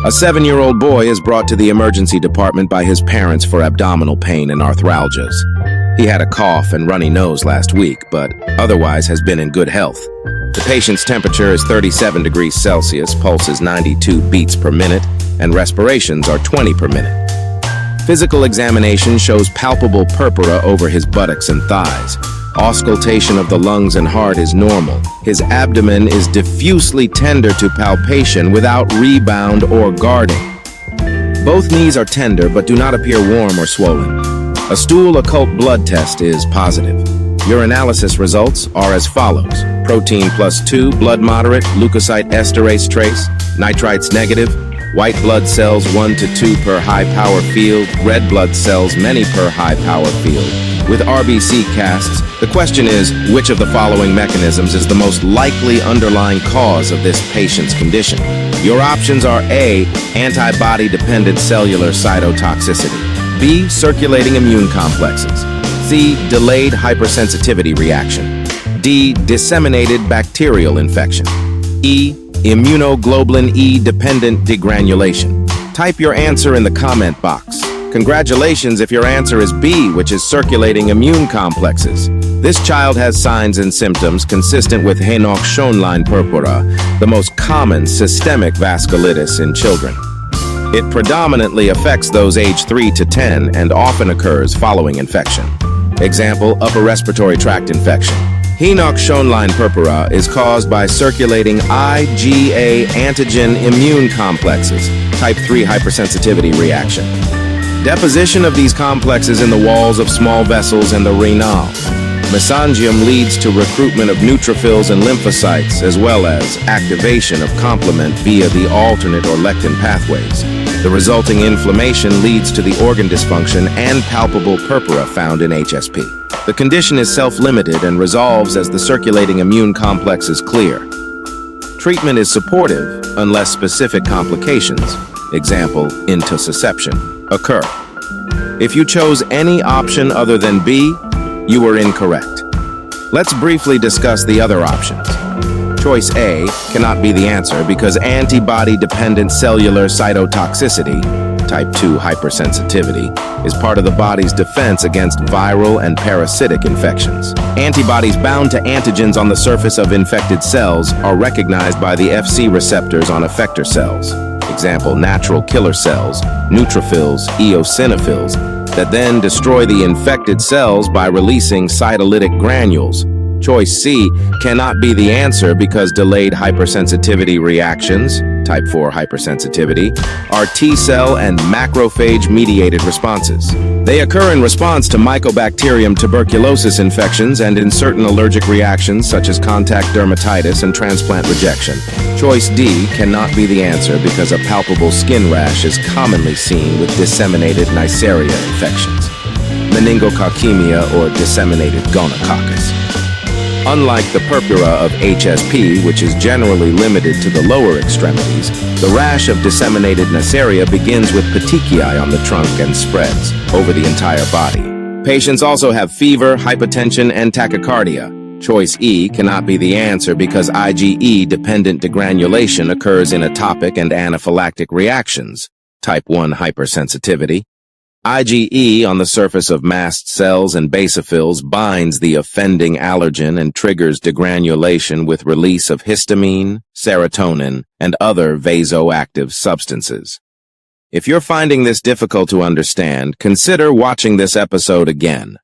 A 7-year-old boy is brought to the emergency department by his parents for abdominal pain and arthralgias. He had a cough and runny nose last week, but otherwise has been in good health. The patient's temperature is 37 degrees Celsius, pulse is 92 beats per minute, and respirations are 20 per minute. Physical examination shows palpable purpura over his buttocks and thighs. Auscultation of the lungs and heart is normal. His abdomen is diffusely tender to palpation without rebound or guarding. Both knees are tender but do not appear warm or swollen. A stool occult blood test is positive. Urinalysis results are as follows. Protein +2, blood moderate, leukocyte esterase trace, nitrites negative, white blood cells 1 to 2 per high power field, red blood cells many per high power field. With RBC casts, the question is, which of the following mechanisms is the most likely underlying cause of this patient's condition? Your options are A, antibody-dependent cellular cytotoxicity, B, circulating immune complexes, C, delayed hypersensitivity reaction, D, disseminated bacterial infection, E, immunoglobulin E-dependent degranulation. Type your answer in the comment box. Congratulations if your answer is B, which is circulating immune complexes. This child has signs and symptoms consistent with Henoch-Schönlein Purpura, the most common systemic vasculitis in children. It predominantly affects those aged 3 to 10 and often occurs following infection. Example, upper respiratory tract infection. Henoch-Schönlein Purpura is caused by circulating IgA-antigen immune complexes, type 3 hypersensitivity reaction. Deposition of these complexes in the walls of small vessels and the renal. Mesangium leads to recruitment of neutrophils and lymphocytes, as well as activation of complement via the alternate or lectin pathways. The resulting inflammation leads to the organ dysfunction and palpable purpura found in HSP. The condition is self-limited and resolves as the circulating immune complex is clear. Treatment is supportive unless specific complications, example, intussusception, occur. If you chose any option other than B, you were incorrect. Let's briefly discuss the other options. Choice A cannot be the answer because antibody-dependent cellular cytotoxicity, type 2 hypersensitivity, is part of the body's defense against viral and parasitic infections. Antibodies bound to antigens on the surface of infected cells are recognized by the Fc receptors on effector cells. Example, natural killer cells, neutrophils, eosinophils, that then destroy the infected cells by releasing cytolytic granules. Choice C cannot be the answer because delayed hypersensitivity reactions, type 4 hypersensitivity, are T-cell and macrophage-mediated responses. They occur in response to Mycobacterium tuberculosis infections and in certain allergic reactions such as contact dermatitis and transplant rejection. Choice D cannot be the answer because a palpable skin rash is commonly seen with disseminated Neisseria infections, meningococemia or disseminated gonococcus. Unlike the purpura of HSP, which is generally limited to the lower extremities, the rash of disseminated Neisseria begins with petechiae on the trunk and spreads over the entire body. Patients also have fever, hypotension, and tachycardia. Choice E cannot be the answer because IgE-dependent degranulation occurs in atopic and anaphylactic reactions, type 1 hypersensitivity. IgE on the surface of mast cells and basophils binds the offending allergen and triggers degranulation with release of histamine, serotonin, and other vasoactive substances. If you're finding this difficult to understand, consider watching this episode again.